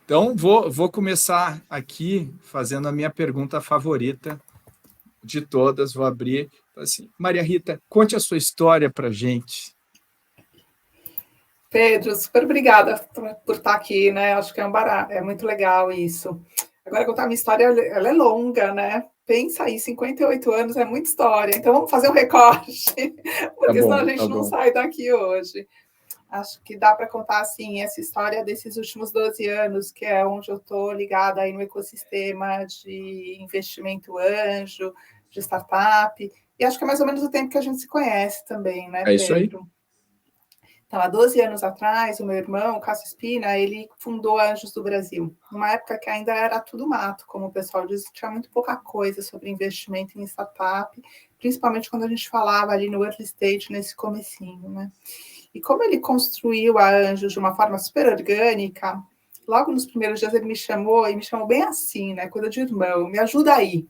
Então, vou começar aqui fazendo a minha pergunta favorita de todas. Vou abrir assim, Maria Rita, conte a sua história para a gente. Pedro, super obrigada por estar aqui, né? Acho que é muito legal isso. Agora, contar a minha história, ela é longa, né? Pensa aí, 58 anos é muita história. Então, vamos fazer um recorte, porque senão a gente não sai daqui hoje. Acho que dá para contar, assim, essa história desses últimos 12 anos, que é onde eu estou ligada aí no ecossistema de investimento anjo, de startup, e acho que é mais ou menos o tempo que a gente se conhece também, né, Pedro? É isso aí. Então, há 12 anos atrás, o meu irmão, o Cássio Espina, ele fundou a Anjos do Brasil, numa época que ainda era tudo mato, como o pessoal diz, tinha muito pouca coisa sobre investimento em startup, principalmente quando a gente falava ali no early stage, nesse comecinho, né? E como ele construiu a Anjos de uma forma super orgânica, logo nos primeiros dias ele me chamou, e me chamou bem assim, né? Coisa de irmão, me ajuda aí.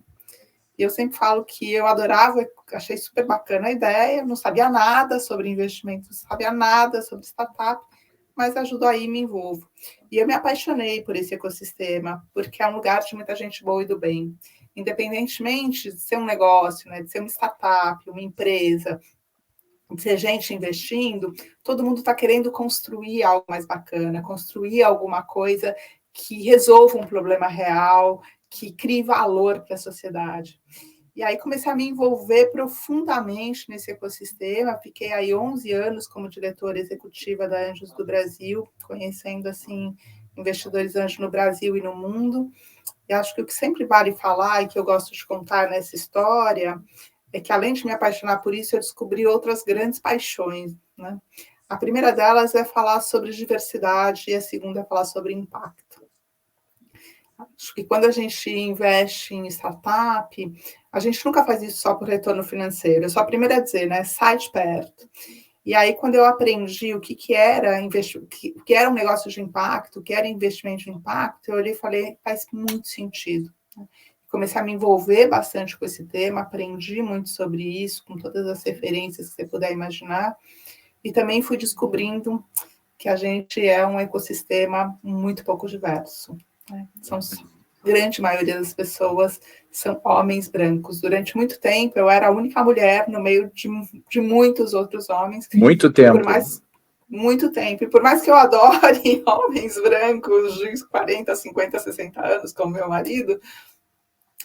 E eu sempre falo que eu adorava, achei super bacana a ideia, não sabia nada sobre investimento, não sabia nada sobre startup, mas ajudou aí, me envolvo. E eu me apaixonei por esse ecossistema, porque é um lugar de muita gente boa e do bem. Independentemente de ser um negócio, né, de ser uma startup, uma empresa, de ser gente investindo, todo mundo está querendo construir algo mais bacana, construir alguma coisa que resolva um problema real, que crie valor para a sociedade. E aí comecei a me envolver profundamente nesse ecossistema, fiquei aí 11 anos como diretora executiva da Anjos do Brasil, conhecendo, assim, investidores anjos no Brasil e no mundo. E acho que o que sempre vale falar e que eu gosto de contar nessa história é que, além de me apaixonar por isso, eu descobri outras grandes paixões, né? A primeira delas é falar sobre diversidade e a segunda é falar sobre impacto. Acho que quando a gente investe em startup, a gente nunca faz isso só por retorno financeiro. Eu sou a primeira a dizer, né? Sai de perto. E aí, quando eu aprendi o que era o que era um negócio de impacto, o que era investimento de impacto, eu olhei e falei, faz muito sentido. Comecei a me envolver bastante com esse tema, aprendi muito sobre isso, com todas as referências que você puder imaginar, e também fui descobrindo que a gente é um ecossistema muito pouco diverso, né? Grande maioria das pessoas são homens brancos. Durante muito tempo, eu era a única mulher no meio de muitos outros homens. Muito tempo. Muito tempo. E por mais que eu adore homens brancos de 40, 50, 60 anos, como meu marido,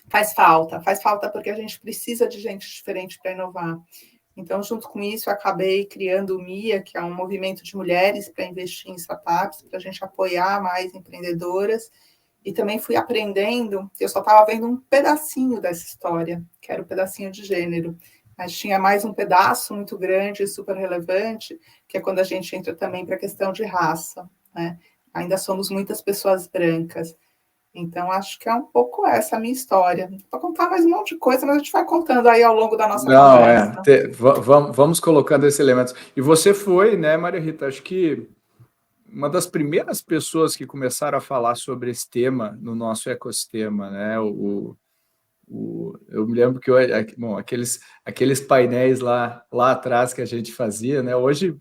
faz falta porque a gente precisa de gente diferente para inovar. Então, junto com isso, eu acabei criando o MIA, que é um movimento de mulheres para investir em startups, para a gente apoiar mais empreendedoras. E também fui aprendendo, eu só estava vendo um pedacinho dessa história, que era o pedacinho de gênero. Mas tinha mais um pedaço muito grande e super relevante, que é quando a gente entra também para a questão de raça, né? Ainda somos muitas pessoas brancas. Então, acho que é um pouco essa a minha história. Vou contar mais um monte de coisa, mas a gente vai contando aí ao longo da nossa conversa. Vamos colocando esses elementos. E você foi, né, Maria Rita, acho que uma das primeiras pessoas que começaram a falar sobre esse tema no nosso ecossistema, né? Eu me lembro que aqueles painéis lá atrás que a gente fazia, né? Hoje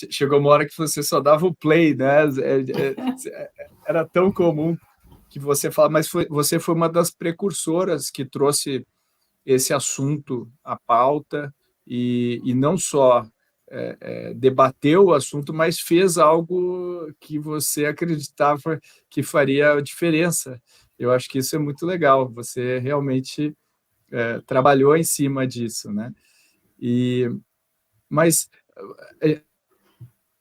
chegou uma hora que você só dava o play, né? Era tão comum que você fala, mas você foi uma das precursoras que trouxe esse assunto à pauta e não só debateu o assunto, mas fez algo que você acreditava que faria diferença. Eu acho que isso é muito legal. Você realmente trabalhou em cima disso, né? Mas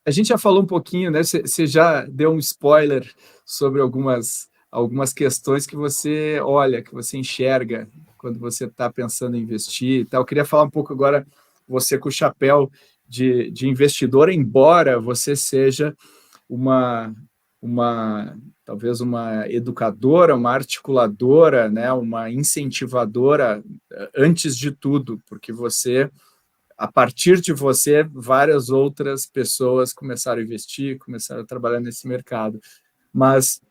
a gente já falou um pouquinho, né? Você já deu um spoiler sobre algumas questões que você olha, que você enxerga quando você está pensando em investir e tal. Eu queria falar um pouco agora, você com o chapéu de investidor, embora você seja talvez uma educadora, uma articuladora, né? Uma incentivadora, antes de tudo, porque a partir de você, várias outras pessoas começaram a investir, começaram a trabalhar nesse mercado. Mas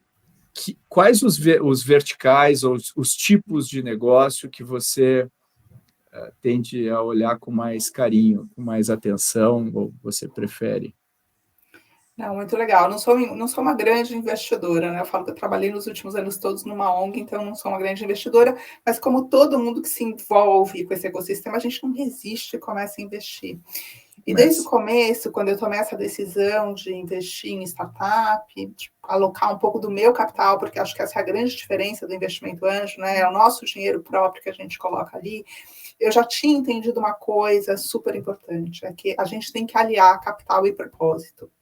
quais os verticais ou os tipos de negócio que você tende a olhar com mais carinho, com mais atenção, ou você prefere? Não, muito legal. Não sou uma grande investidora, né? Eu falo que eu trabalhei nos últimos anos todos numa ONG, então não sou uma grande investidora, mas como todo mundo que se envolve com esse ecossistema, a gente não resiste e começa a investir. E desde o começo, quando eu tomei essa decisão de investir em startup, de alocar um pouco do meu capital, porque acho que essa é a grande diferença do investimento anjo, né? É o nosso dinheiro próprio que a gente coloca ali. Eu já tinha entendido uma coisa super importante, é que a gente tem que aliar capital e propósito.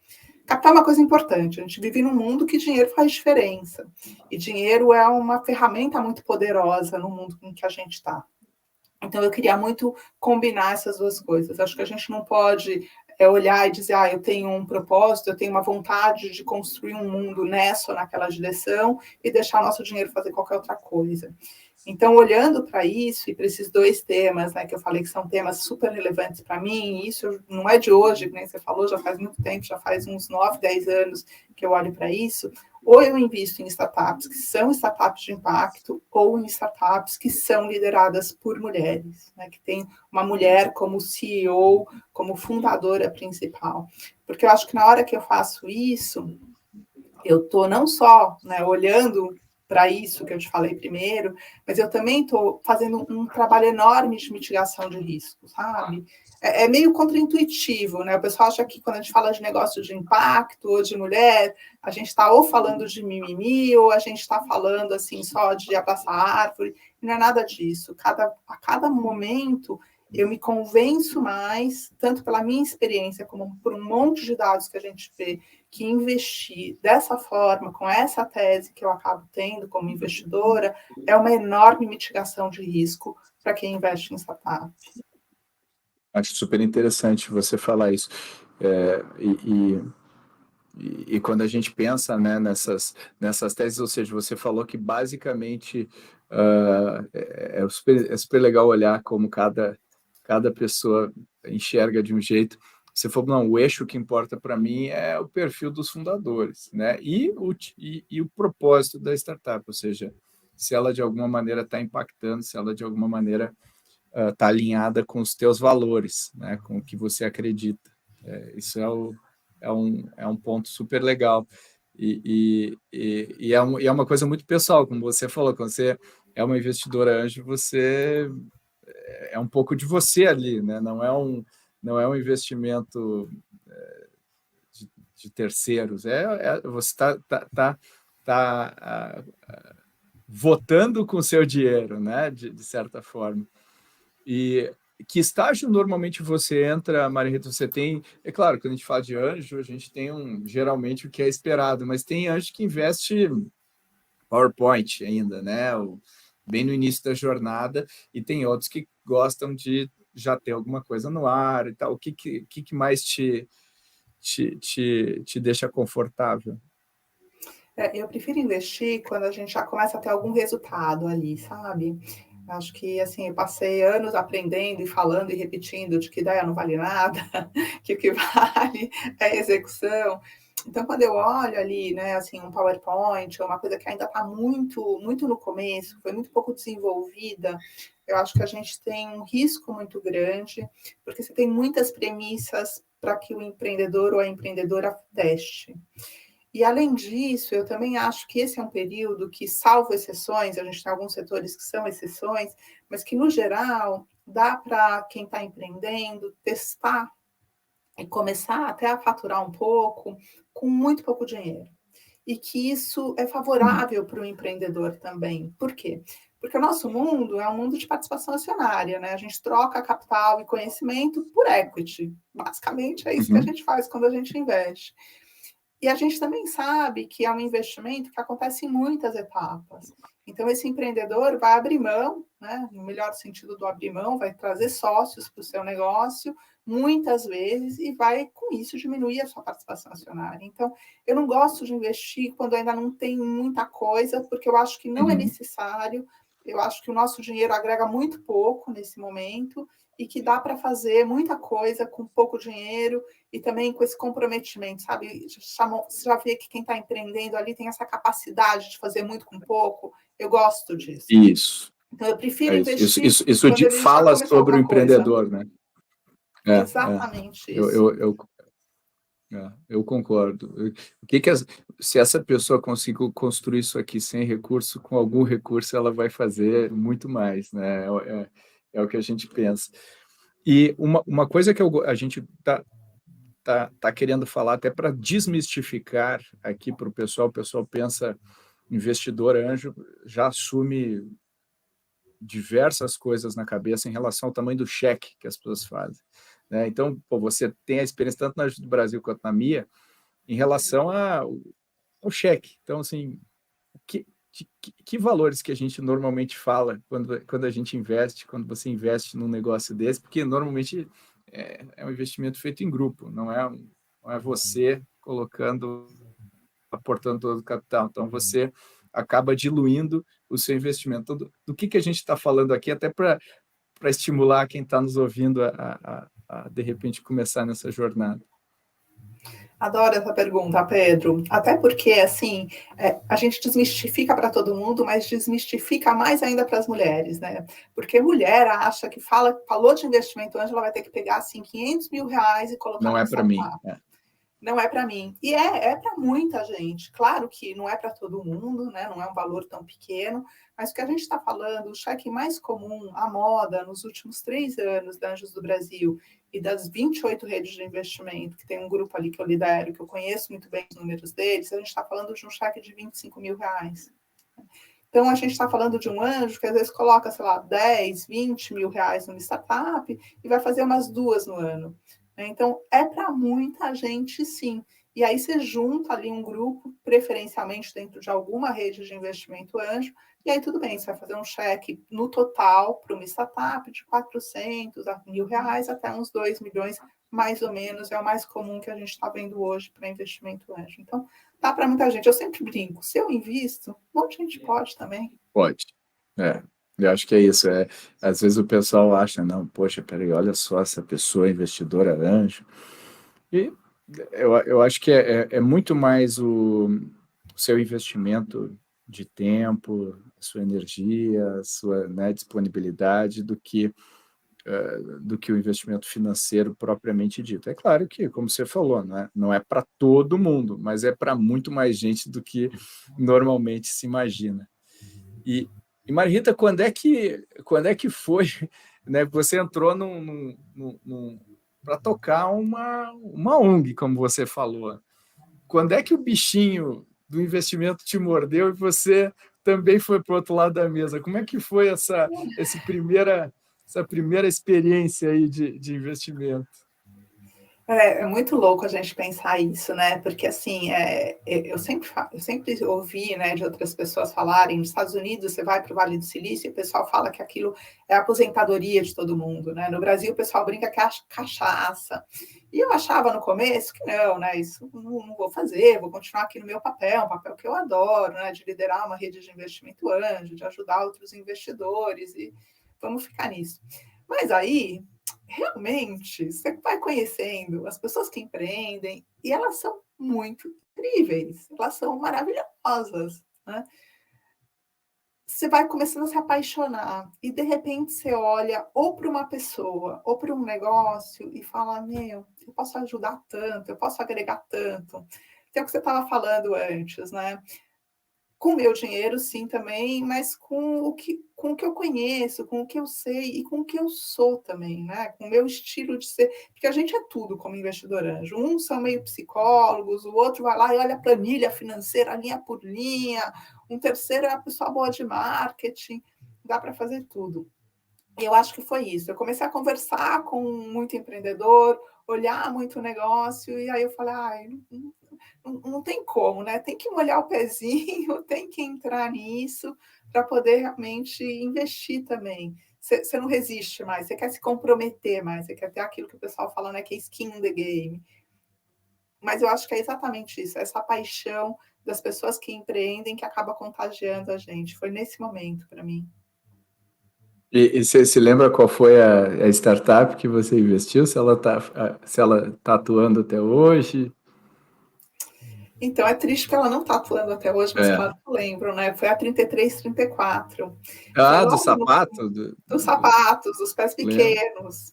Capital é uma coisa importante, a gente vive num mundo que dinheiro faz diferença, e dinheiro é uma ferramenta muito poderosa no mundo em que a gente está. Então, eu queria muito combinar essas duas coisas. Acho que a gente não pode olhar e dizer, eu tenho um propósito, eu tenho uma vontade de construir um mundo nessa ou naquela direção e deixar nosso dinheiro fazer qualquer outra coisa. Então, olhando para isso e para esses dois temas, né, que eu falei que são temas super relevantes para mim, e isso não é de hoje, que nem você falou, já faz muito tempo, já faz uns 9, 10 anos que eu olho para isso, ou eu invisto em startups que são startups de impacto, ou em startups que são lideradas por mulheres, né, que tem uma mulher como CEO, como fundadora principal. Porque eu acho que na hora que eu faço isso, eu estou não só, né, olhando para isso que eu te falei primeiro, mas eu também estou fazendo um trabalho enorme de mitigação de risco, sabe? É meio contraintuitivo, né? O pessoal acha que quando a gente fala de negócio de impacto ou de mulher, a gente está ou falando de mimimi, ou a gente está falando assim só de abraçar a árvore, não é nada disso. A cada momento eu me convenço mais, tanto pela minha experiência, como por um monte de dados que a gente vê, que investir dessa forma, com essa tese que eu acabo tendo como investidora, é uma enorme mitigação de risco para quem investe em startup. Acho super interessante você falar isso. E quando a gente pensa, né, nessas teses, ou seja, você falou que basicamente é super legal olhar como cada pessoa enxerga de um jeito. Você falou, não, o eixo que importa para mim é o perfil dos fundadores, né? E o propósito da startup, ou seja, se ela de alguma maneira está impactando, se ela de alguma maneira está alinhada com os teus valores, né? Com o que você acredita. Isso é um ponto super legal. E é uma coisa muito pessoal, como você falou, quando você é uma investidora anjo, você é um pouco de você ali, né? Não é um investimento de terceiros, você está votando com o seu dinheiro, né? De certa forma. E que estágio normalmente você entra, Maria Rita? Você tem, é claro, quando a gente fala de anjo, a gente tem geralmente o que é esperado, mas tem anjo que investe PowerPoint ainda, né? Bem no início da jornada, e tem outros que gostam de já ter alguma coisa no ar e tal. O que mais te deixa confortável? Eu prefiro investir quando a gente já começa a ter algum resultado ali, sabe? Acho que, assim, eu passei anos aprendendo e falando e repetindo de que ideia não vale nada, que o que vale é a execução. Então, quando eu olho ali, né, assim, um PowerPoint, uma coisa que ainda está muito, muito no começo, foi muito pouco desenvolvida, eu acho que a gente tem um risco muito grande, porque você tem muitas premissas para que o empreendedor ou a empreendedora teste. E, além disso, eu também acho que esse é um período que, salvo exceções, a gente tem alguns setores que são exceções, mas que, no geral, dá para quem está empreendendo testar e começar até a faturar um pouco com muito pouco dinheiro. E que isso é favorável para o empreendedor também. Por quê? Porque o nosso mundo é um mundo de participação acionária, né? A gente troca capital e conhecimento por equity. Basicamente, é isso que a gente faz quando a gente investe. E a gente também sabe que é um investimento que acontece em muitas etapas. Então, esse empreendedor vai abrir mão, né, no melhor sentido do abrir mão, vai trazer sócios para o seu negócio, muitas vezes, e vai, com isso, diminuir a sua participação acionária. Então, eu não gosto de investir quando ainda não tem muita coisa, porque eu acho que não é necessário, eu acho que o nosso dinheiro agrega muito pouco nesse momento, e que dá para fazer muita coisa com pouco dinheiro, e também com esse comprometimento, sabe? Você já vê que quem está empreendendo ali tem essa capacidade de fazer muito com pouco. Eu gosto disso. Isso. Então, eu prefiro investir Isso quando ele já fala começou sobre o alguma coisa. empreendedor, né? Exatamente isso. Eu concordo. Se essa pessoa conseguir construir isso aqui sem recurso, com algum recurso ela vai fazer muito mais, né? É o que a gente pensa. E uma coisa que a gente tá querendo falar até para desmistificar aqui para o pessoal pensa investidor anjo, já assume diversas coisas na cabeça em relação ao tamanho do cheque que as pessoas fazem, né? Então, você tem a experiência tanto na Ajuda do Brasil quanto na Mia em relação ao cheque. Então, assim, que valores que a gente normalmente fala quando a gente investe, quando você investe num negócio desse, porque normalmente é um investimento feito em grupo, não é você aportando todo o capital. Então, você acaba diluindo o seu investimento. Do que a gente está falando aqui, até para estimular quem está nos ouvindo de repente, começar nessa jornada. Adoro essa pergunta, Pedro. Até porque, assim, a gente desmistifica para todo mundo, mas desmistifica mais ainda para as mulheres, né? Porque mulher acha que falou de investimento anjo, ela vai ter que pegar, assim, 500 mil reais e colocar Não no é para mim. Não é para mim. E é para muita gente. Claro que não é para todo mundo, né? Não é um valor tão pequeno, mas o que a gente está falando, o cheque mais comum, a moda, nos últimos 3 anos da Anjos do Brasil e das 28 redes de investimento, que tem um grupo ali que eu lidero, que eu conheço muito bem os números deles, a gente está falando de um cheque de 25 mil reais. Então, a gente está falando de um anjo que às vezes coloca, sei lá, 10, 20 mil reais numa startup e vai fazer umas 2 no ano. Então, é para muita gente, sim. E aí você junta ali um grupo, preferencialmente dentro de alguma rede de investimento anjo, e aí tudo bem, você vai fazer um cheque no total para uma startup de 400 a mil reais até uns 2 milhões, mais ou menos, é o mais comum que a gente está vendo hoje para investimento anjo. Então, dá para muita gente. Eu sempre brinco, se eu invisto, um monte de gente pode também. Pode. Eu acho que é isso. Às vezes o pessoal acha, não, poxa, peraí, olha só essa pessoa investidora anjo. E eu acho que é muito mais o seu investimento de tempo, sua energia, sua, né, disponibilidade do que o investimento financeiro propriamente dito. É claro que, como você falou, não é para todo mundo, mas é para muito mais gente do que normalmente se imagina. E Margarita, quando é que foi, né? Você entrou para tocar uma ONG, como você falou. Quando é que o bichinho do investimento te mordeu e você também foi para o outro lado da mesa? Como é que foi essa primeira experiência aí de investimento? É muito louco a gente pensar isso, né? Porque, assim, eu sempre ouvi, né, de outras pessoas falarem, nos Estados Unidos você vai para o Vale do Silício e o pessoal fala que aquilo é a aposentadoria de todo mundo, né? No Brasil o pessoal brinca que é a cachaça. E eu achava no começo que não, né? Isso não vou fazer, vou continuar aqui no meu papel, um papel que eu adoro, né? De liderar uma rede de investimento anjo, de ajudar outros investidores e vamos ficar nisso. Mas aí realmente, você vai conhecendo as pessoas que empreendem e elas são muito incríveis, elas são maravilhosas, né? Você vai começando a se apaixonar e de repente você olha ou para uma pessoa ou para um negócio e fala, meu, eu posso ajudar tanto, eu posso agregar tanto. Então, o que você estava falando antes, né? Com o meu dinheiro, sim, também, mas com o que eu conheço, com o que eu sei e com o que eu sou também, né? Com o meu estilo de ser. Porque a gente é tudo como investidor anjo. Uns são meio psicólogos, o outro vai lá e olha a planilha financeira, linha por linha. Um terceiro é a pessoa boa de marketing. Dá para fazer tudo. E eu acho que foi isso. Eu comecei a conversar com muito empreendedor, olhar muito o negócio, e aí eu falei, não tem como, né? Tem que molhar o pezinho, tem que entrar nisso para poder realmente investir também. Você não resiste mais, você quer se comprometer mais, você quer ter aquilo que o pessoal fala, né, que é skin in the game. Mas eu acho que é exatamente isso, essa paixão das pessoas que empreendem que acaba contagiando a gente. Foi nesse momento para mim. E você se lembra qual foi a startup que você investiu? Se ela tá atuando até hoje? Então, é triste que ela não está atuando até hoje, mas claro que eu lembro, né? Foi a 33, 34. Foi Do logo sapato? dos sapatos, dos pés pequenos.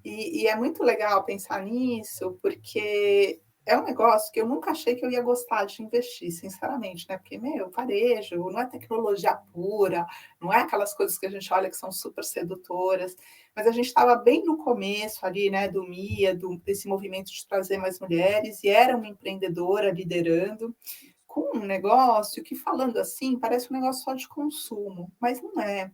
E é muito legal pensar nisso, porque é um negócio que eu nunca achei que eu ia gostar de investir, sinceramente, né? Porque, varejo, não é tecnologia pura, não é aquelas coisas que a gente olha que são super sedutoras, mas a gente estava bem no começo ali, né, do MIA, desse movimento de trazer mais mulheres, e era uma empreendedora liderando, com um negócio que, falando assim, parece um negócio só de consumo, mas não é.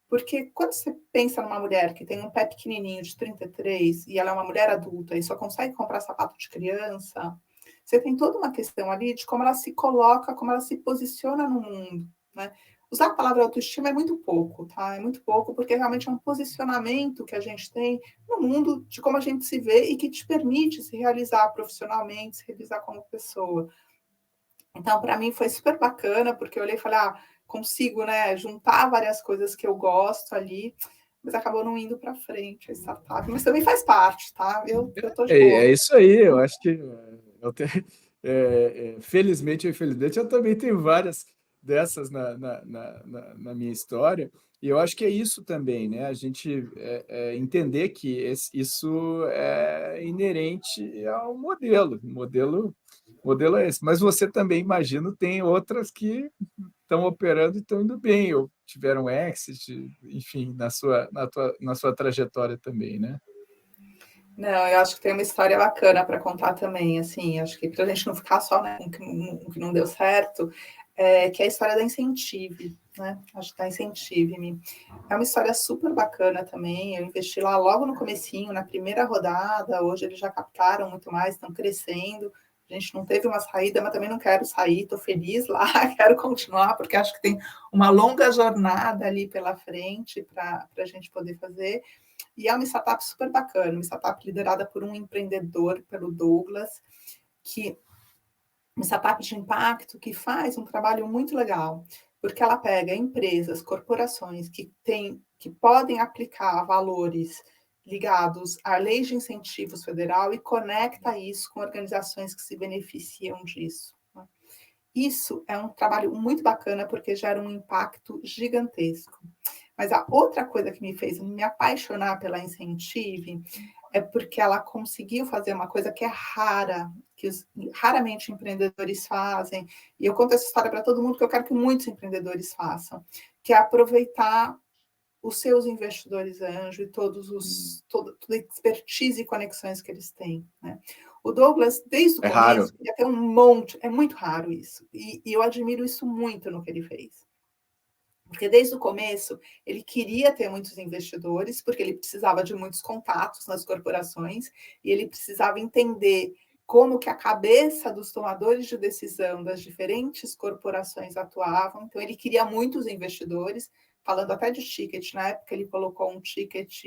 Porque quando você pensa numa mulher que tem um pé pequenininho de 33 e ela é uma mulher adulta e só consegue comprar sapato de criança, você tem toda uma questão ali de como ela se coloca, como ela se posiciona no mundo, né? Usar a palavra autoestima é muito pouco, tá? É muito pouco, porque realmente é um posicionamento que a gente tem no mundo de como a gente se vê e que te permite se realizar profissionalmente, se realizar como pessoa. Então, para mim foi super bacana, porque eu olhei e falei, consigo, né, juntar várias coisas que eu gosto ali, mas acabou não indo para frente a startup. Mas também faz parte, tá? Eu tô de boa. É isso aí, eu acho que eu tenho, felizmente ou infelizmente, eu também tenho várias dessas na minha história, e eu acho que é isso também, né? A gente entender que isso é inerente ao modelo. O modelo é esse. Mas você também, imagino, tem outras que estão operando e estão indo bem, ou tiveram exit, enfim, na sua trajetória também, né? Não, eu acho que tem uma história bacana para contar também, assim, acho que para a gente não ficar só, né, com o que não deu certo, que é a história da Incentive, né? Acho que da Incentive-me. É uma história super bacana também. Eu investi lá logo no comecinho, na primeira rodada. Hoje eles já captaram muito mais, estão crescendo. A gente não teve uma saída, mas também não quero sair, estou feliz lá, quero continuar, porque acho que tem uma longa jornada ali pela frente para a gente poder fazer. E é uma startup super bacana, uma startup liderada por um empreendedor, pelo Douglas, que uma startup de impacto que faz um trabalho muito legal, porque ela pega empresas, corporações que podem aplicar valores ligados à lei de incentivos federal e conecta isso com organizações que se beneficiam disso. Isso é um trabalho muito bacana porque gera um impacto gigantesco. Mas a outra coisa que me fez me apaixonar pela Incentive é porque ela conseguiu fazer uma coisa que é rara, que raramente empreendedores fazem, e eu conto essa história para todo mundo, que eu quero que muitos empreendedores façam, que é aproveitar os seus investidores anjo e toda a expertise e conexões que eles têm, né? O Douglas, desde o É raro. começo, ia ter um monte, é muito raro isso, e eu admiro isso muito no que ele fez. Porque desde o começo ele queria ter muitos investidores, porque ele precisava de muitos contatos nas corporações e ele precisava entender como que a cabeça dos tomadores de decisão das diferentes corporações atuavam. Então ele queria muitos investidores, falando até de ticket. Na época ele colocou um ticket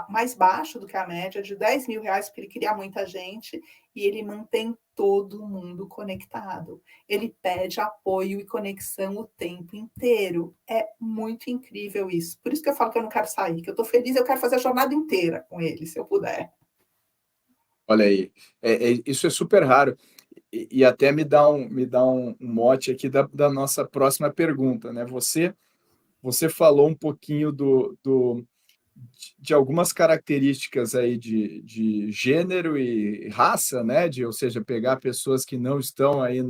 mais baixo do que a média, de R$ 10.000, porque ele queria muita gente, e ele mantém todo mundo conectado. Ele pede apoio e conexão o tempo inteiro. É muito incrível isso. Por isso que eu falo que eu não quero sair, que eu estou feliz, eu quero fazer a jornada inteira com ele, se eu puder. Olha aí, isso é super raro. E até me dá um mote aqui da nossa próxima pergunta, né? Você falou um pouquinho de algumas características aí de gênero e raça, né? Ou seja, pegar pessoas que não estão aí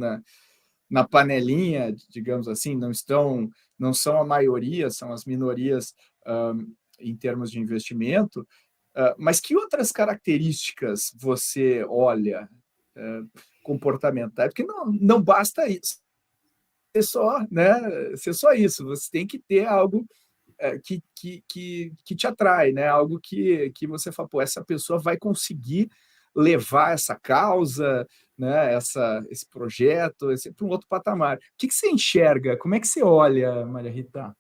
na panelinha, digamos assim, não são a maioria, são as minorias, em termos de investimento. Mas que outras características você olha, comportamentais? Porque não basta isso, ser só isso. Você tem que ter algo que te atrai, né? Algo que você fala, pô, essa pessoa vai conseguir levar essa causa, né? Esse projeto, para um outro patamar. O que você enxerga? Como é que você olha, Maria Rita?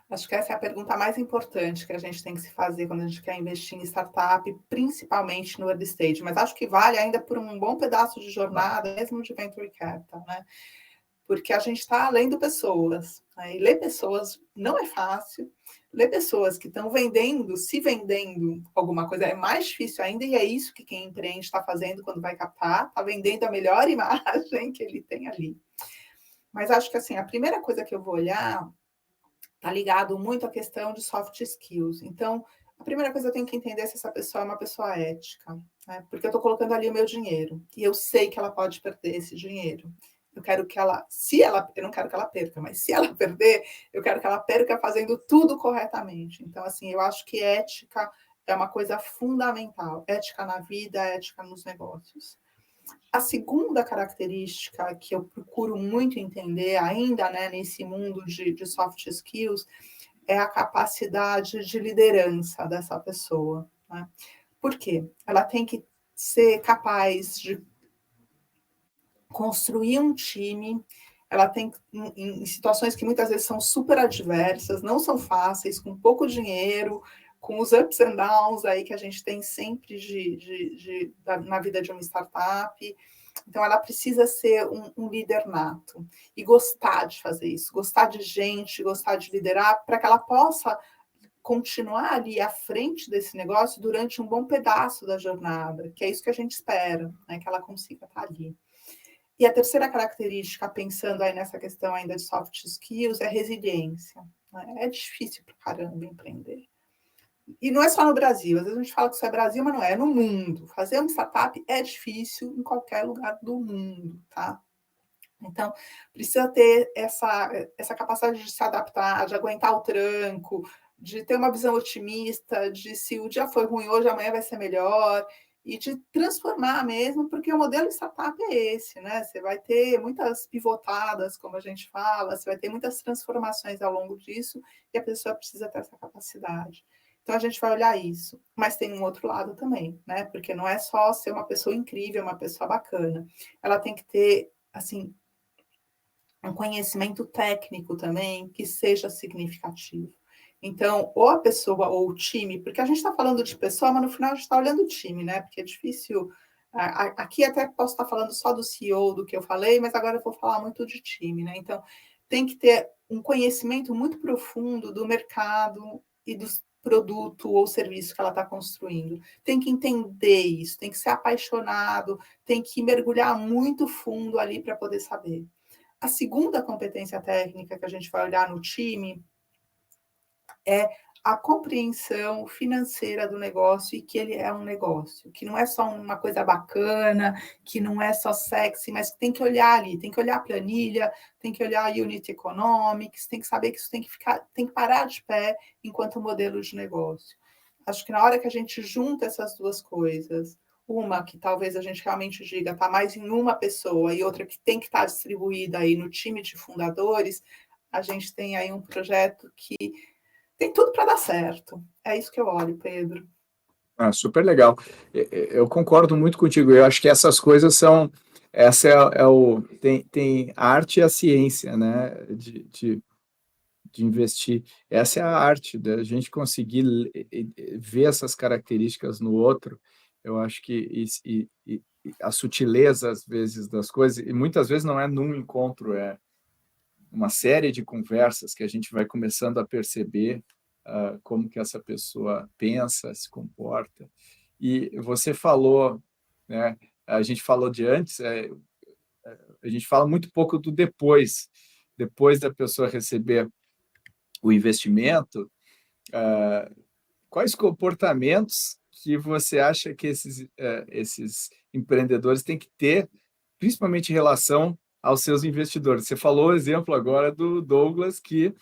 Acho que essa é a pergunta mais importante que a gente tem que se fazer quando a gente quer investir em startup, principalmente no early stage. Mas acho que vale ainda por um bom pedaço de jornada, mesmo de venture capital, né? Porque a gente está lendo pessoas, né? E ler pessoas não é fácil. Ler pessoas que estão se vendendo alguma coisa é mais difícil ainda, e é isso que quem empreende está fazendo quando vai captar, está vendendo a melhor imagem que ele tem ali. Mas acho que assim, a primeira coisa que eu vou olhar está ligado muito à questão de soft skills. Então, A primeira coisa eu tenho que entender se essa pessoa é uma pessoa ética, né? Porque eu estou colocando ali o meu dinheiro e eu sei que ela pode perder esse dinheiro. Eu quero que ela, eu não quero que ela perca, mas se ela perder, eu quero que ela perca fazendo tudo corretamente. Então, assim, eu acho que ética é uma coisa fundamental. Ética na vida, ética nos negócios. A segunda característica que eu procuro muito entender ainda, né, nesse mundo de soft skills, é a capacidade de liderança dessa pessoa, né? Por quê? Ela tem que ser capaz de construir um time, ela tem, em situações que muitas vezes são super adversas, não são fáceis, com pouco dinheiro, com os ups and downs aí que a gente tem sempre na vida de uma startup. Então, ela precisa ser um líder nato e gostar de fazer isso, gostar de gente, gostar de liderar, para que ela possa continuar ali à frente desse negócio durante um bom pedaço da jornada, que é isso que a gente espera, né, que ela consiga estar ali. E a terceira característica, pensando aí nessa questão ainda de soft skills, é resiliência. Né? É difícil para caramba empreender. E não é só no Brasil, às vezes a gente fala que isso é Brasil, mas não é, é no mundo. Fazer uma startup é difícil em qualquer lugar do mundo, tá? Então, precisa ter essa capacidade de se adaptar, de aguentar o tranco, de ter uma visão otimista, de se o dia foi ruim hoje, amanhã vai ser melhor, e de transformar mesmo, porque o modelo startup é esse, né? Você vai ter muitas pivotadas, como a gente fala, você vai ter muitas transformações ao longo disso, e a pessoa precisa ter essa capacidade. Então, a gente vai olhar isso. Mas tem um outro lado também, né? Porque não é só ser uma pessoa incrível, uma pessoa bacana. Ela tem que ter, assim, um conhecimento técnico também que seja significativo. Então, ou a pessoa ou o time, porque a gente está falando de pessoa, mas no final a gente está olhando o time, né? Porque é difícil. Aqui até posso estar falando só do CEO, do que eu falei, mas agora eu vou falar muito de time, né? Então, tem que ter um conhecimento muito profundo do mercado e do produto ou serviço que ela está construindo. Tem que entender isso, tem que ser apaixonado, tem que mergulhar muito fundo ali para poder saber. A segunda competência técnica que a gente vai olhar no time é a compreensão financeira do negócio e que ele é um negócio, que não é só uma coisa bacana, que não é só sexy, mas tem que olhar ali, tem que olhar a planilha, tem que olhar a unit economics, tem que saber que isso tem que parar de pé enquanto modelo de negócio. Acho que na hora que a gente junta essas duas coisas, uma que talvez a gente realmente diga está mais em uma pessoa e outra que tem que estar distribuída aí no time de fundadores, a gente tem aí um projeto que tem tudo para dar certo. É isso que eu olho, Pedro. Super legal. Eu concordo muito contigo. Eu acho que essas coisas são. Essa tem a arte e a ciência, né? De investir. Essa é a arte da gente conseguir ver essas características no outro. Eu acho que a sutileza, às vezes, das coisas, e muitas vezes não é num encontro, é uma série de conversas que a gente vai começando a perceber como que essa pessoa pensa, se comporta. E você falou, né? A gente falou de antes, a gente fala muito pouco do depois da pessoa receber o investimento. Quais comportamentos que você acha que esses empreendedores têm que ter, principalmente em relação aos seus investidores? Você falou o exemplo agora do Douglas, que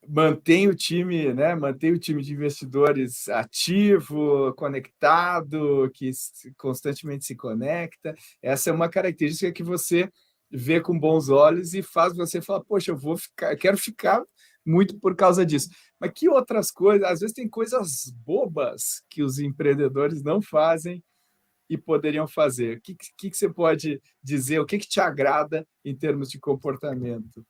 mantém o time, né? Mantém o time de investidores ativo, conectado, que constantemente se conecta. Essa é uma característica que você vê com bons olhos e faz você falar, poxa, eu quero ficar muito por causa disso. Mas que outras coisas? Às vezes tem coisas bobas que os empreendedores não fazem e poderiam fazer. O que você pode dizer? O que te agrada em termos de comportamento?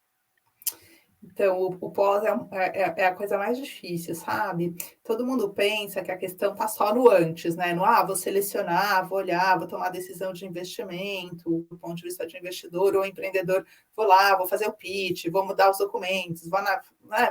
Então, o pós é a coisa mais difícil, sabe? Todo mundo pensa que a questão está só no antes, né? No, vou selecionar, vou olhar, vou tomar decisão de investimento, do ponto de vista de investidor ou empreendedor, vou lá, vou fazer o pitch, vou mudar os documentos, vou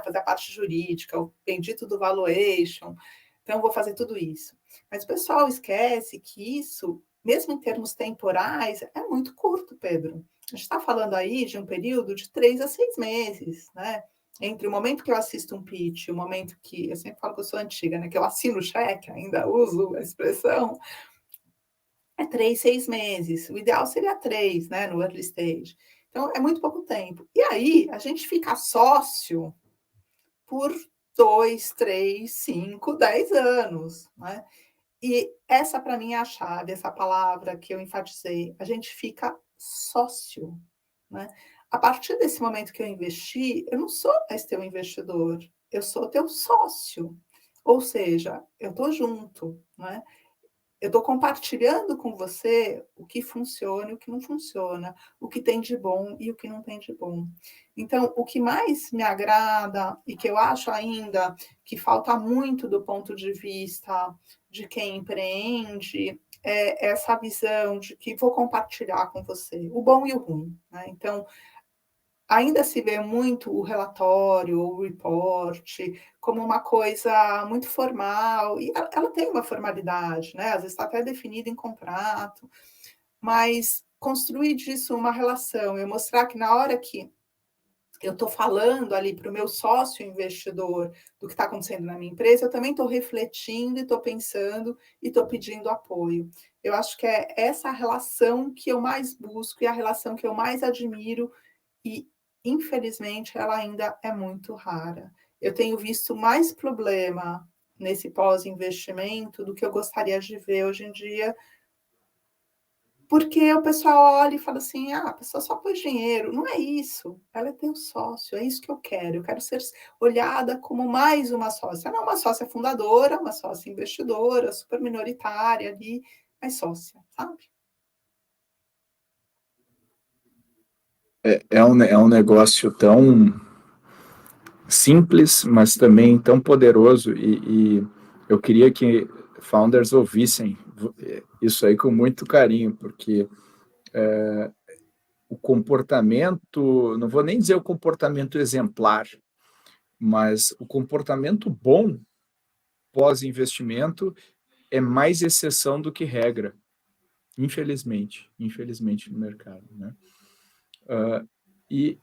fazer a parte jurídica, o bendito do valuation. Então, vou fazer tudo isso. Mas o pessoal esquece que isso, mesmo em termos temporais, é muito curto, Pedro. A gente está falando aí de um período de 3 a 6 meses, né? entre o momento que eu assisto um pitch e o momento que, eu sempre falo que eu sou antiga, né, que eu assino o cheque, ainda uso a expressão, é 3, 6 meses. O ideal seria 3, né, no early stage. Então, é muito pouco tempo. E aí, a gente fica sócio por 2, 3, 5, 10 anos, né? E essa, para mim, é a chave, essa palavra que eu enfatizei. A gente fica sócio, né? A partir desse momento que eu investi, eu não sou mais teu investidor, eu sou teu sócio. Ou seja, eu estou junto, né? Eu estou compartilhando com você o que funciona e o que não funciona, o que tem de bom e o que não tem de bom. Então, o que mais me agrada e que eu acho ainda que falta muito do ponto de vista de quem empreende é essa visão de que vou compartilhar com você o bom e o ruim, né? Então, ainda se vê muito o relatório, o report, como uma coisa muito formal, e ela tem uma formalidade, né? Às vezes está até definido em contrato, mas construir disso uma relação, eu mostrar que na hora que eu estou falando ali para o meu sócio investidor do que está acontecendo na minha empresa, eu também estou refletindo e estou pensando e estou pedindo apoio. Eu acho que é essa relação que eu mais busco e a relação que eu mais admiro e, infelizmente, ela ainda é muito rara. Eu tenho visto mais problema nesse pós-investimento do que eu gostaria de ver hoje em dia, porque o pessoal olha e fala assim, a pessoa só pôs dinheiro. Não é isso, ela é teu sócio, é isso que eu quero ser olhada como mais uma sócia, não uma sócia fundadora, uma sócia investidora, super minoritária ali, mas sócia, sabe? É um negócio tão simples, mas também tão poderoso, e eu queria que founders ouvissem isso aí com muito carinho, porque o comportamento, não vou nem dizer o comportamento exemplar, mas o comportamento bom pós-investimento é mais exceção do que regra, infelizmente no mercado, né? E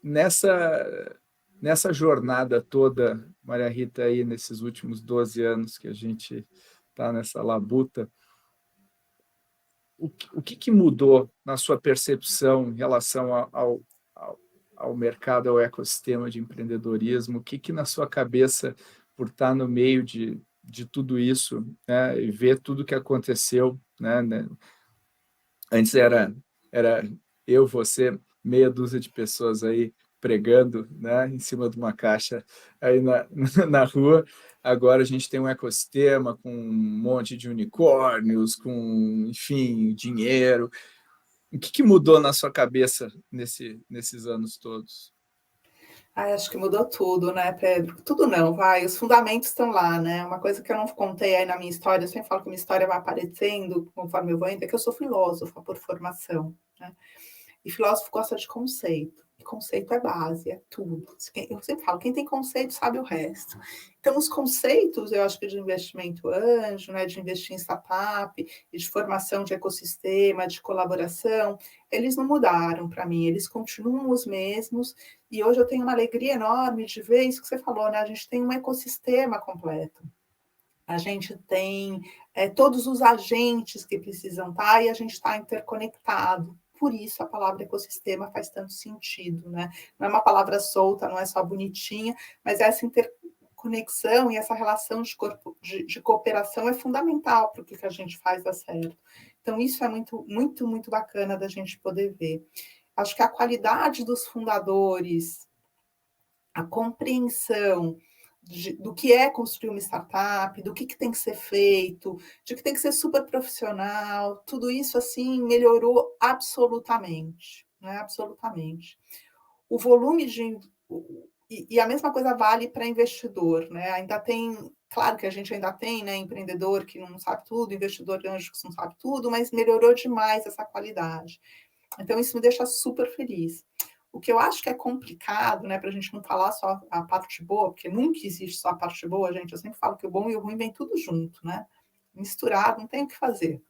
nessa jornada toda, Maria Rita, aí nesses últimos 12 anos que a gente está nessa labuta, o que mudou na sua percepção em relação ao mercado, ao ecossistema de empreendedorismo? O que na sua cabeça, por estar no meio de tudo isso, né, e ver tudo que aconteceu, né? Antes era eu, você, meia dúzia de pessoas aí pregando, né, em cima de uma caixa aí na rua. Agora a gente tem um ecossistema com um monte de unicórnios, com, enfim, dinheiro. O que mudou na sua cabeça nesses anos todos? Acho que mudou tudo, né, Pedro? Tudo não, vai. Os fundamentos estão lá, né? Uma coisa que eu não contei aí na minha história, eu sempre falo que minha história vai aparecendo conforme eu vou indo, é que eu sou filósofa por formação, né? E filósofo gosta de conceito. E conceito é base, é tudo. Eu sempre falo, quem tem conceito sabe o resto. Então, os conceitos, eu acho que de investimento anjo, né, de investir em startup, de formação de ecossistema, de colaboração, eles não mudaram para mim, eles continuam os mesmos. E hoje eu tenho uma alegria enorme de ver isso que você falou, né? A gente tem um ecossistema completo. A gente tem todos os agentes que precisam estar e a gente está interconectado. Por isso a palavra ecossistema faz tanto sentido, né? Não é uma palavra solta, não é só bonitinha, mas essa interconexão e essa relação de cooperação é fundamental para o que a gente faz dar certo. Então, isso é muito, muito, muito bacana da gente poder ver. Acho que a qualidade dos fundadores, a compreensão do que é construir uma startup, do que tem que ser feito, de que tem que ser super profissional, tudo isso assim melhorou absolutamente, né? Absolutamente. O volume de e a mesma coisa vale para investidor, né? Ainda tem, claro que a gente ainda tem, né, empreendedor que não sabe tudo, investidor anjo que não sabe tudo, mas melhorou demais essa qualidade. Então isso me deixa super feliz. O que eu acho que é complicado, né, para a gente não falar só a parte boa, porque nunca existe só a parte boa, gente. Eu sempre falo que o bom e o ruim vem tudo junto, né? Misturado, não tem o que fazer.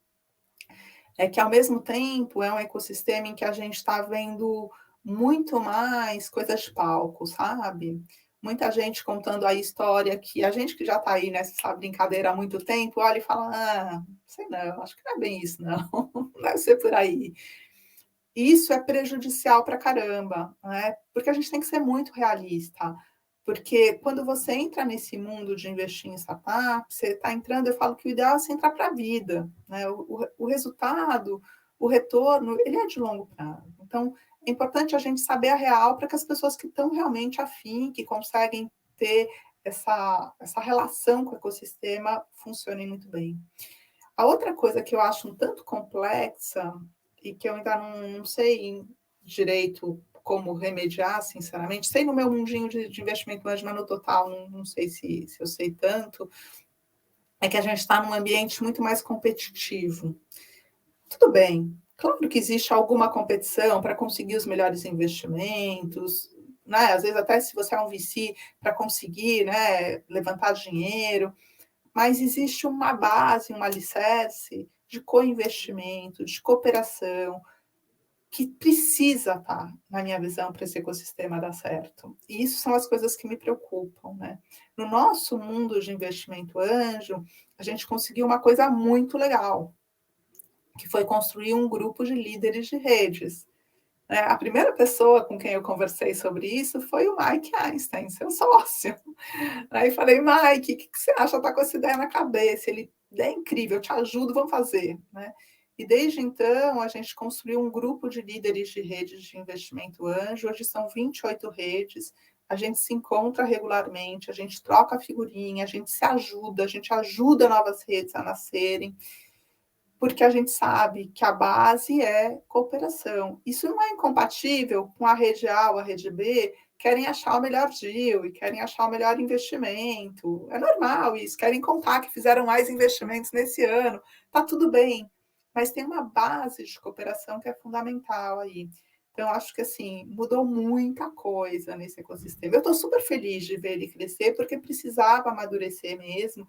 É que, ao mesmo tempo, é um ecossistema em que a gente está vendo muito mais coisas de palco, sabe? Muita gente contando a história que a gente que já está aí nessa brincadeira há muito tempo, olha e fala, sei não, acho que não é bem isso, não, não deve ser por aí. Isso é prejudicial para caramba, né? Porque a gente tem que ser muito realista. Porque quando você entra nesse mundo de investir em startup, você está entrando, eu falo que o ideal é você entrar para a vida, né? O resultado, o retorno, ele é de longo prazo. Então, é importante a gente saber a real para que as pessoas que estão realmente afim, que conseguem ter essa relação com o ecossistema, funcionem muito bem. A outra coisa que eu acho um tanto complexa e que eu ainda não sei direito como remediar, sinceramente, sei no meu mundinho de investimento anjo, mas no total não sei se eu sei tanto, é que a gente está num ambiente muito mais competitivo. Tudo bem, claro que existe alguma competição para conseguir os melhores investimentos, né? Às vezes até se você é um VC para conseguir, né, levantar dinheiro, mas existe uma base, um alicerce de co-investimento, de cooperação, que precisa estar, na minha visão, para esse ecossistema dar certo. E isso são as coisas que me preocupam, né? No nosso mundo de investimento anjo, a gente conseguiu uma coisa muito legal, que foi construir um grupo de líderes de redes. A primeira pessoa com quem eu conversei sobre isso foi o Mike Einstein, seu sócio. Aí falei, Mike, o que você acha? Está com essa ideia na cabeça? Ele, é incrível, eu te ajudo, vamos fazer. Né? E desde então, a gente construiu um grupo de líderes de redes de investimento anjo. Hoje são 28 redes. A gente se encontra regularmente, a gente troca figurinha, a gente se ajuda, a gente ajuda novas redes a nascerem, porque a gente sabe que a base é cooperação. Isso não é incompatível com a rede A ou a rede B, querem achar o melhor deal e querem achar o melhor investimento. É normal isso, querem contar que fizeram mais investimentos nesse ano. Tá tudo bem, mas tem uma base de cooperação que é fundamental aí. Então, acho que assim, mudou muita coisa nesse ecossistema. Eu estou super feliz de ver ele crescer, porque precisava amadurecer mesmo,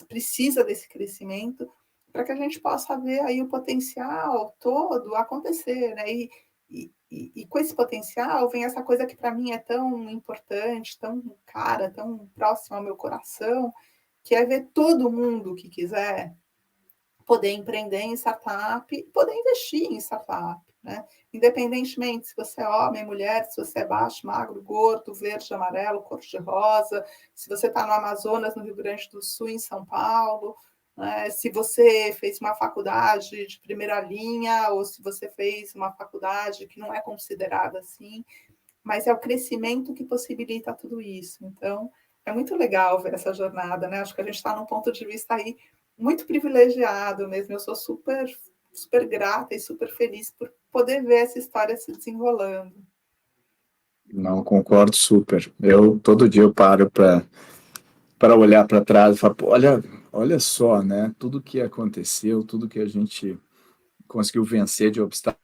precisa desse crescimento, para que a gente possa ver aí o potencial todo acontecer, né? E com esse potencial vem essa coisa que para mim é tão importante, tão cara, tão próxima ao meu coração, que é ver todo mundo que quiser poder empreender em startup, poder investir em startup, né? Independentemente se você é homem, mulher, se você é baixo, magro, gordo, verde, amarelo, cor de rosa, se você está no Amazonas, no Rio Grande do Sul, em São Paulo, né? Se você fez uma faculdade de primeira linha ou se você fez uma faculdade que não é considerada assim, mas é o crescimento que possibilita tudo isso. Então, é muito legal ver essa jornada, né? Acho que a gente está num ponto de vista aí muito privilegiado mesmo. Eu sou super, super grata e super feliz por poder ver essa história se desenrolando. Não, concordo super. Eu todo dia eu paro para olhar para trás e falar, olha só, né? Tudo que aconteceu, tudo que a gente conseguiu vencer de obstáculos,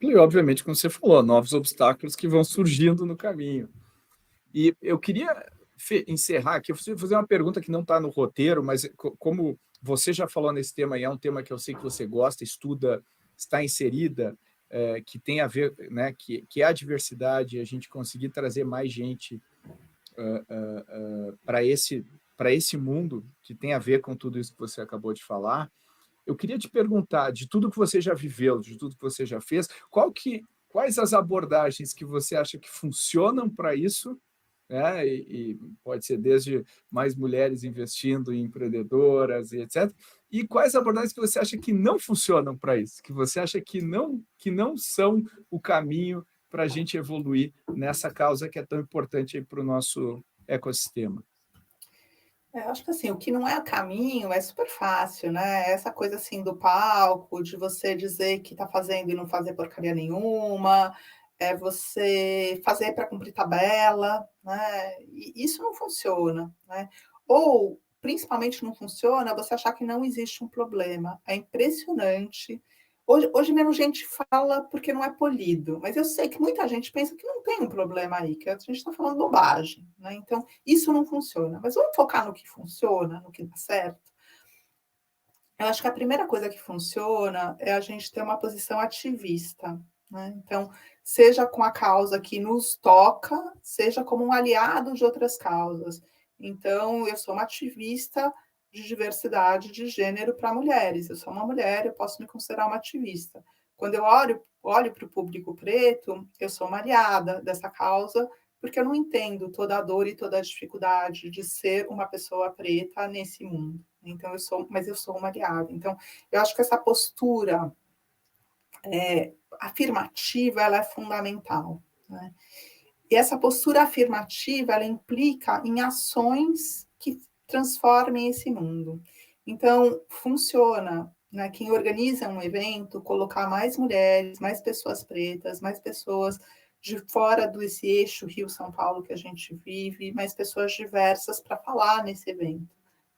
e obviamente, como você falou, novos obstáculos que vão surgindo no caminho. E eu queria encerrar aqui, eu vou fazer uma pergunta que não está no roteiro, mas como você já falou nesse tema, e é um tema que eu sei que você gosta, estuda, está inserida, que tem a ver, né, que é a diversidade, a gente conseguir trazer mais gente para esse mundo que tem a ver com tudo isso que você acabou de falar. Eu queria te perguntar, de tudo que você já viveu, de tudo que você já fez, quais as abordagens que você acha que funcionam para isso, né? E pode ser desde mais mulheres investindo em empreendedoras e etc. E quais abordagens que você acha que não funcionam para isso, que você acha que não são o caminho para a gente evoluir nessa causa que é tão importante para o nosso ecossistema? Eu acho que assim, o que não é o caminho é super fácil, né? Essa coisa assim do palco, de você dizer que está fazendo e não fazer porcaria nenhuma, é você fazer para cumprir tabela, né? E isso não funciona, né? Ou, principalmente, não funciona você achar que não existe um problema. É impressionante. Hoje menos gente fala porque não é polido, mas eu sei que muita gente pensa que não tem um problema aí, que a gente está falando bobagem, né? Então, isso não funciona. Mas vamos focar no que funciona, no que dá certo. Eu acho que a primeira coisa que funciona é a gente ter uma posição ativista, né? Então, seja com a causa que nos toca, seja como um aliado de outras causas. Então, eu sou uma ativista de diversidade de gênero para mulheres. Eu sou uma mulher, eu posso me considerar uma ativista. Quando eu olho para o público preto, eu sou uma aliada dessa causa, porque eu não entendo toda a dor e toda a dificuldade de ser uma pessoa preta nesse mundo. Então, eu sou uma aliada. Então, eu acho que essa postura afirmativa, ela é fundamental, né? E essa postura afirmativa, ela implica em ações que transformem esse mundo. Então, funciona, né? Quem organiza um evento, colocar mais mulheres, mais pessoas pretas, mais pessoas de fora desse eixo Rio-São Paulo que a gente vive, mais pessoas diversas para falar nesse evento.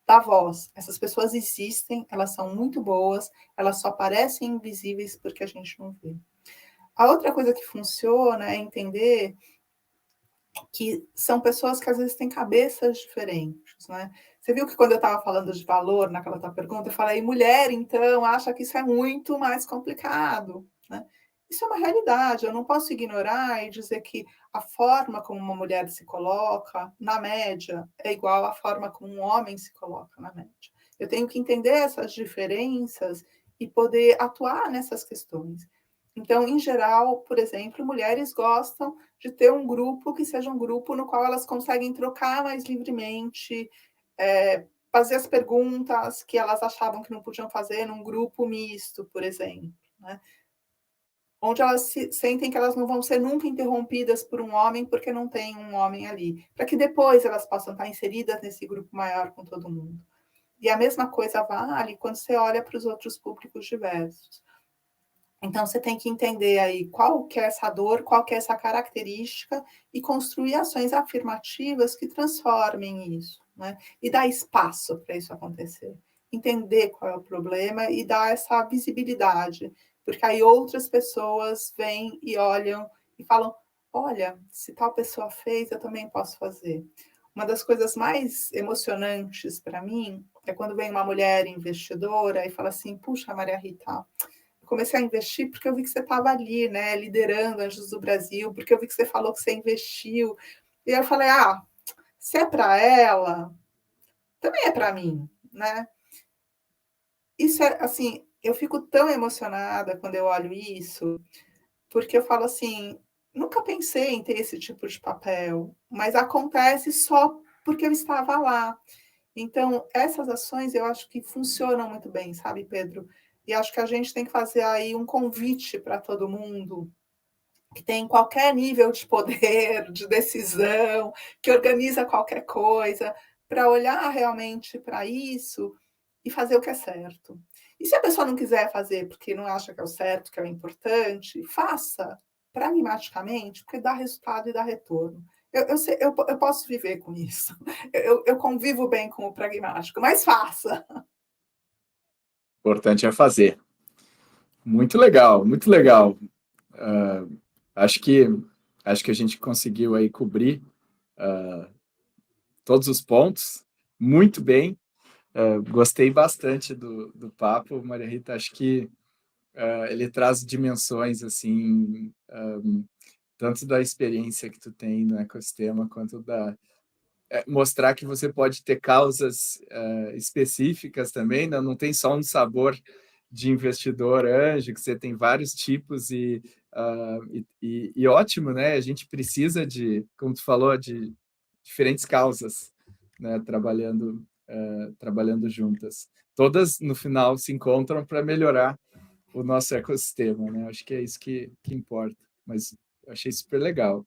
Dá voz. Essas pessoas existem, elas são muito boas, elas só parecem invisíveis porque a gente não vê. A outra coisa que funciona é entender que são pessoas que às vezes têm cabeças diferentes, né? Você viu que quando eu estava falando de valor naquela tua pergunta, eu falei, mulher, então, acha que isso é muito mais complicado, né? Isso é uma realidade, eu não posso ignorar e dizer que a forma como uma mulher se coloca, na média, é igual à forma como um homem se coloca, na média. Eu tenho que entender essas diferenças e poder atuar nessas questões. Então, em geral, por exemplo, mulheres gostam de ter um grupo que seja um grupo no qual elas conseguem trocar mais livremente, fazer as perguntas que elas achavam que não podiam fazer num grupo misto, por exemplo, né? Onde elas sentem que elas não vão ser nunca interrompidas por um homem porque não tem um homem ali, para que depois elas possam estar inseridas nesse grupo maior com todo mundo. E a mesma coisa vale quando você olha para os outros públicos diversos. Então, você tem que entender aí qual que é essa dor, qual que é essa característica e construir ações afirmativas que transformem isso, né? E dar espaço para isso acontecer. Entender qual é o problema e dar essa visibilidade, porque aí outras pessoas vêm e olham e falam, olha, se tal pessoa fez, eu também posso fazer. Uma das coisas mais emocionantes para mim é quando vem uma mulher investidora e fala assim, puxa, Maria Rita, comecei a investir porque eu vi que você estava ali, né, liderando Anjos do Brasil, porque eu vi que você falou que você investiu. E eu falei, se é para ela, também é para mim, né? Isso é, assim, eu fico tão emocionada quando eu olho isso, porque eu falo assim, nunca pensei em ter esse tipo de papel, mas acontece só porque eu estava lá. Então, essas ações eu acho que funcionam muito bem, sabe, Pedro? E acho que a gente tem que fazer aí um convite para todo mundo que tem qualquer nível de poder, de decisão, que organiza qualquer coisa, para olhar realmente para isso e fazer o que é certo. E se a pessoa não quiser fazer porque não acha que é o certo, que é o importante, faça pragmaticamente, porque dá resultado e dá retorno. Eu posso viver com isso. Eu convivo bem com o pragmático, mas faça. O importante é fazer. Muito legal, muito legal. Acho que a gente conseguiu aí cobrir todos os pontos muito bem. Gostei bastante do papo, Maria Rita. Acho que ele traz dimensões assim, tanto da experiência que tu tem no ecossistema, quanto mostrar que você pode ter causas específicas também, né? Não tem só um sabor de investidor anjo, que você tem vários tipos e ótimo, né? A gente precisa de, como tu falou, de diferentes causas, né? Trabalhando juntas. Todas, no final, se encontram para melhorar o nosso ecossistema, né? Acho que é isso que importa. Mas eu achei super legal.